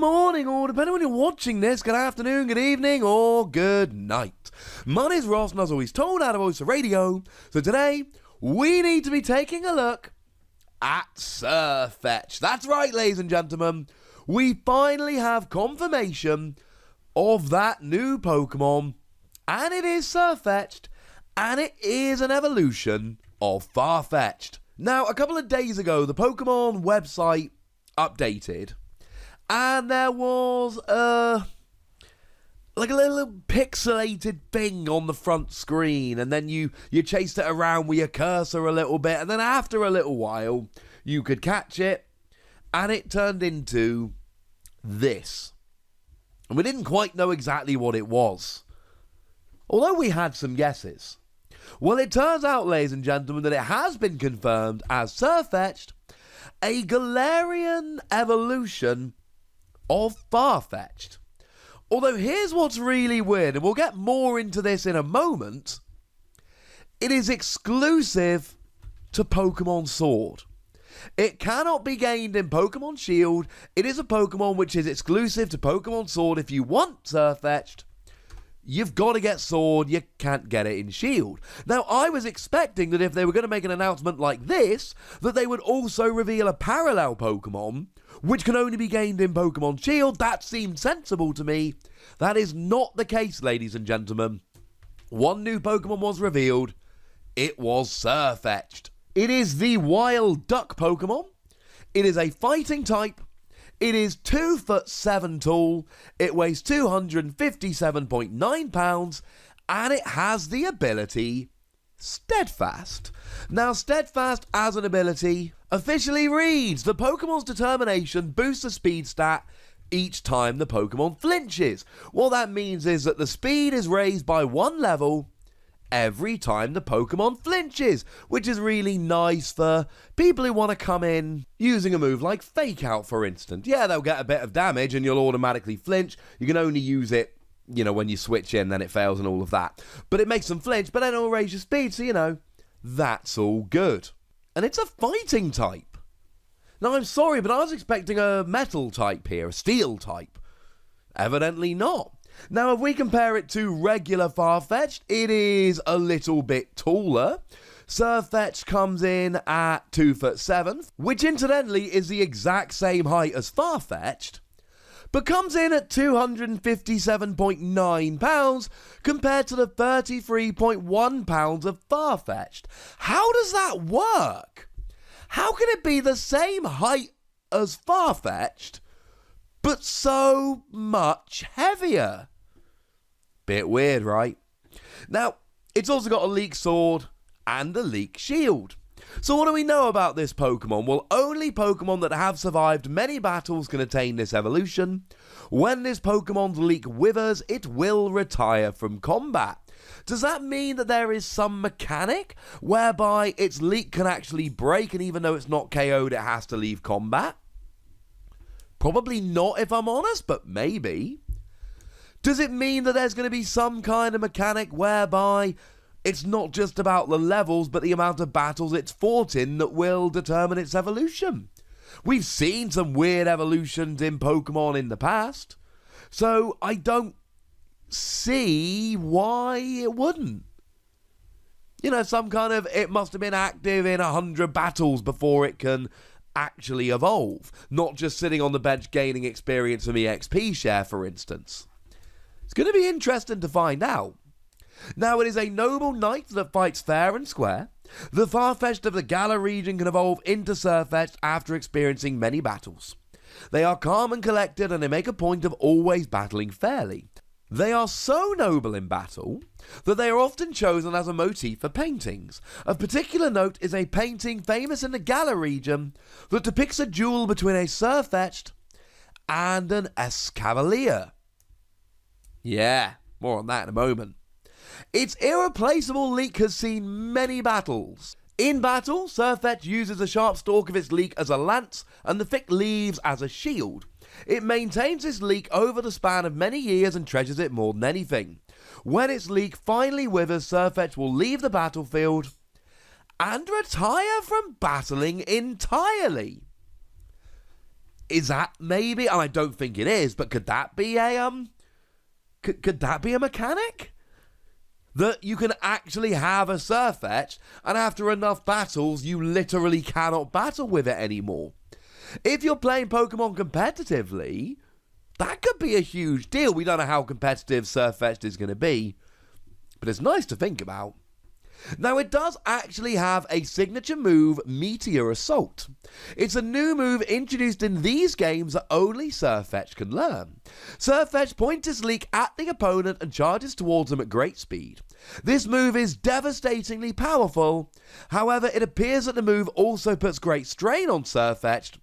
morning, or depending on when you're watching this, good afternoon, good evening, or good night. My name's Ross, and as always told out of Voice of Radio, so today we need to be taking a look at Sirfetch'd. That's right, ladies and gentlemen, we finally have confirmation of that new Pokemon, and it is Sirfetch'd, and it is an evolution of Farfetch'd. Now, a couple of days ago, the Pokemon website updated, and there was like a little pixelated thing on the front screen, and then you chased it around with your cursor a little bit, and then after a little while you could catch it, and it turned into this. And we didn't quite know exactly what it was, although we had some guesses. Well, it turns out, ladies and gentlemen, that it has been confirmed as Sirfetch'd, a Galarian evolution of Farfetch'd. Although here's what's really weird, and we'll get more into this in a moment, it is exclusive to Pokemon Sword. It cannot be gained in Pokemon Shield. It is a Pokemon which is exclusive to Pokemon Sword. If you want Sirfetch'd, you've got to get Sword, you can't get it in Shield. Now, I was expecting that if they were going to make an announcement like this, that they would also reveal a parallel Pokemon, which can only be gained in Pokemon Shield. That seemed sensible to me. That is not the case, ladies and gentlemen. One new Pokemon was revealed. It was Sirfetch'd. It is the Wild Duck Pokemon. It is a fighting type. It is 2'7" tall, it weighs 257.9 pounds, and it has the ability Steadfast. Now, Steadfast as an ability officially reads, the Pokemon's determination boosts the speed stat each time the Pokemon flinches. What that means is that the speed is raised by 1 level every time the Pokemon flinches, which is really nice for people who want to come in using a move like Fake Out, for instance. Yeah, they'll get a bit of damage and you'll automatically flinch. You can only use it, when you switch in, then it fails and all of that. But it makes them flinch, but then it'll raise your speed, so, that's all good. And it's a fighting type. Now, I'm sorry, but I was expecting a metal type here, a steel type. Evidently not. Now, if we compare it to regular Farfetch'd, it is a little bit taller. Sirfetch'd comes in at 2'7", which incidentally is the exact same height as Farfetch'd, but comes in at 257.9 pounds compared to the 33.1 pounds of Farfetch'd. How does that work? How can it be the same height as Farfetch'd, but so much heavier? Bit weird, right? Now, it's also got a leak sword and a leak shield. So what do we know about this Pokemon? Well, only Pokemon that have survived many battles can attain this evolution. When this Pokemon's leak withers, it will retire from combat. Does that mean that there is some mechanic whereby its leak can actually break, and even though it's not KO'd, it has to leave combat? Probably not, if I'm honest, but maybe. Does it mean that there's going to be some kind of mechanic whereby it's not just about the levels, but the amount of battles it's fought in that will determine its evolution? We've seen some weird evolutions in Pokemon in the past, so I don't see why it wouldn't. Some kind of, it must have been active in 100 battles before it can actually evolve, not just sitting on the bench gaining experience from EXP share, for instance. It's going to be interesting to find out. Now, it is a noble knight that fights fair and square. The Farfetch'd of the Galar region can evolve into Sirfetch'd after experiencing many battles. They are calm and collected, and they make a point of always battling fairly. They are so noble in battle that they are often chosen as a motif for paintings. Of particular note is a painting famous in the Galar region that depicts a duel between a Sirfetch'd and an Escavalier. Yeah, more on that in a moment. Its irreplaceable leek has seen many battles. In battle, Sirfetch'd uses the sharp stalk of its leek as a lance and the thick leaves as a shield. It maintains its leek over the span of many years and treasures it more than anything. When its leek finally withers, Sirfetch'd will leave the battlefield and retire from battling entirely. Is that maybe, and I don't think it is, but could that be a, could that be a mechanic? That you can actually have a Sirfetch'd, and after enough battles, you literally cannot battle with it anymore. If you're playing Pokemon competitively, that could be a huge deal. We don't know how competitive Sirfetch'd is going to be, but it's nice to think about. Now, it does actually have a signature move, Meteor Assault. It's a new move introduced in these games that only Sirfetch'd can learn. Sirfetch'd points his leek at the opponent and charges towards them at great speed. This move is devastatingly powerful. However, it appears that the move also puts great strain on Sirfetch'd.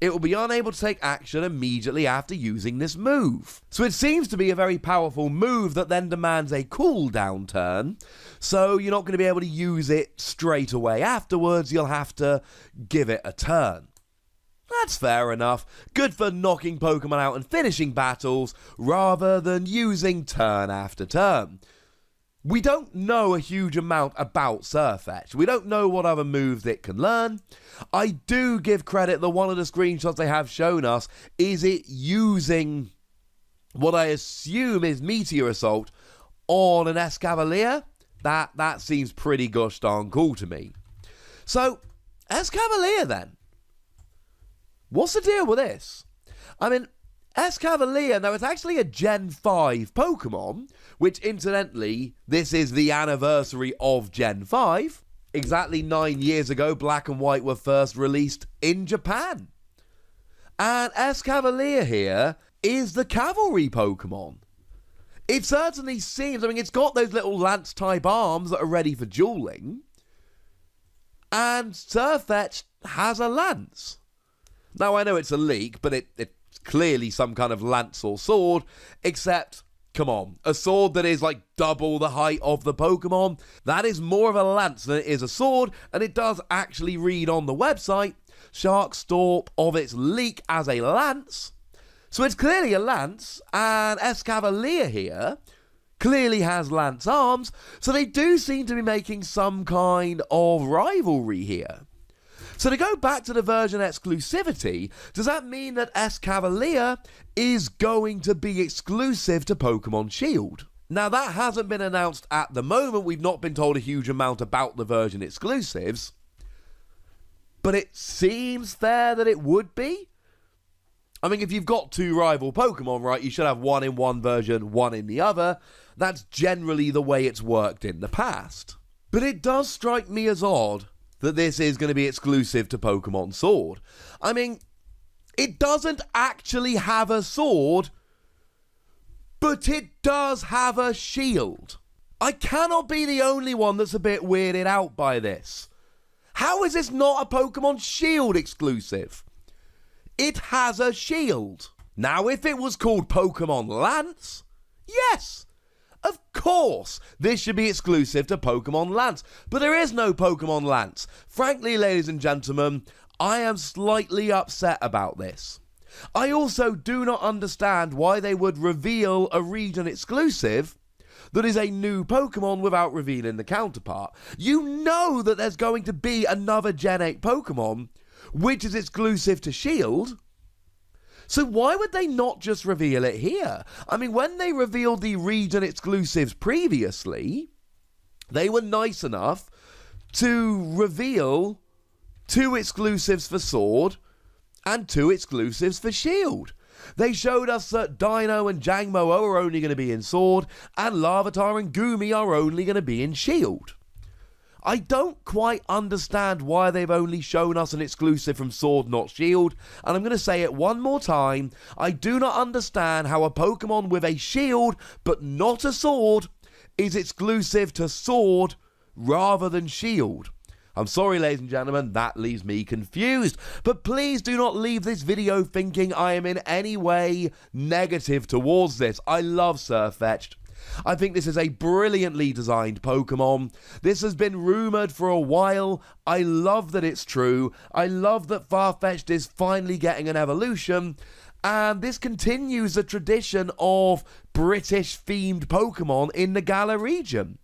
It will be unable to take action immediately after using this move. So it seems to be a very powerful move that then demands a cooldown turn, so you're not going to be able to use it straight away afterwards. You'll have to give it a turn. That's fair enough. Good for knocking Pokemon out and finishing battles rather than using turn after turn. We don't know a huge amount about Sirfetch'd. We don't know what other moves it can learn. I do give credit that one of the screenshots they have shown us is it using what I assume is Meteor Assault on an Escavalier. That seems pretty gosh darn cool to me. So, Escavalier then. What's the deal with this? I mean, Escavalier, now it's actually a Gen 5 Pokemon, which incidentally, this is the anniversary of Gen 5. Exactly 9 years ago, Black and White were first released in Japan. And Escavalier here is the Cavalry Pokemon. It certainly seems, I mean, it's got those little lance-type arms that are ready for dueling. And Sirfetch'd has a lance. Now, I know it's a leak, but it's clearly some kind of lance or sword, except, come on, a sword that is like double the height of the Pokemon, that is more of a lance than it is a sword, and it does actually read on the website, Sharkstorp of its leak as a lance. So it's clearly a lance, and Escavalier here clearly has lance arms, so they do seem to be making some kind of rivalry here. So to go back to the version exclusivity, does that mean that Escavalier is going to be exclusive to Pokemon Shield? Now, that hasn't been announced at the moment. We've not been told a huge amount about the version exclusives. But it seems fair that it would be. I mean, if you've got two rival Pokemon, right, you should have one in one version, one in the other. That's generally the way it's worked in the past. But it does strike me as odd that this is going to be exclusive to Pokemon Sword. I mean, it doesn't actually have a sword, but it does have a shield. I cannot be the only one that's a bit weirded out by this. How is this not a Pokemon Shield exclusive? It has a shield. Now, if it was called Pokemon Lance, yes, of course, this should be exclusive to Pokemon Lance, but there is no Pokemon Lance. Frankly, ladies and gentlemen, I am slightly upset about this. I also do not understand why they would reveal a region exclusive that is a new Pokemon without revealing the counterpart. You know that there's going to be another Gen 8 Pokemon, which is exclusive to Shield. So why would they not just reveal it here? I mean, when they revealed the region exclusives previously, they were nice enough to reveal 2 exclusives for Sword and 2 exclusives for Shield. They showed us that Dino and Jangmo-O are only going to be in Sword, and Larvitar and Goomy are only going to be in Shield. I don't quite understand why they've only shown us an exclusive from Sword, not Shield, and I'm going to say it one more time. I do not understand how a Pokemon with a Shield, but not a Sword, is exclusive to Sword rather than Shield. I'm sorry, ladies and gentlemen, that leaves me confused. But please do not leave this video thinking I am in any way negative towards this. I love Sirfetch'd. I think this is a brilliantly designed Pokemon. This has been rumoured for a while. I love that it's true. I love that Farfetch'd is finally getting an evolution. And this continues the tradition of British-themed Pokemon in the Galar region.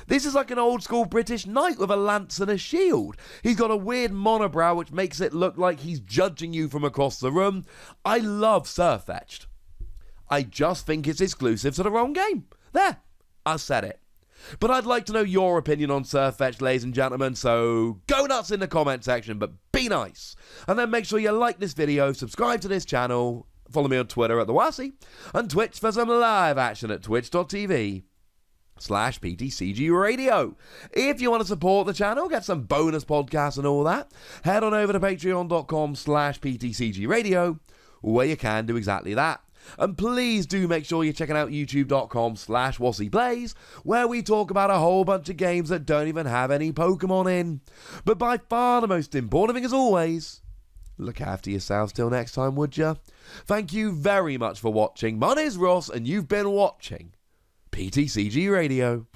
This is like an old school British knight with a lance and a shield. He's got a weird monobrow which makes it look like he's judging you from across the room. I love Sirfetch'd. I just think it's exclusive to the wrong game. There, I said it. But I'd like to know your opinion on Sirfetch'd, ladies and gentlemen, so go nuts in the comment section, but be nice. And then make sure you like this video, subscribe to this channel, follow me on Twitter at @TheWassy, and Twitch for some live action at twitch.tv/PTCG Radio. If you want to support the channel, get some bonus podcasts and all that, head on over to patreon.com/PTCG Radio, where you can do exactly that. And please do make sure you're checking out youtube.com/WassyPlays, where we talk about a whole bunch of games that don't even have any Pokemon in. But by far the most important thing as always, look after yourselves till next time, would ya? Thank you very much for watching. My name's Ross, and you've been watching PTCG Radio.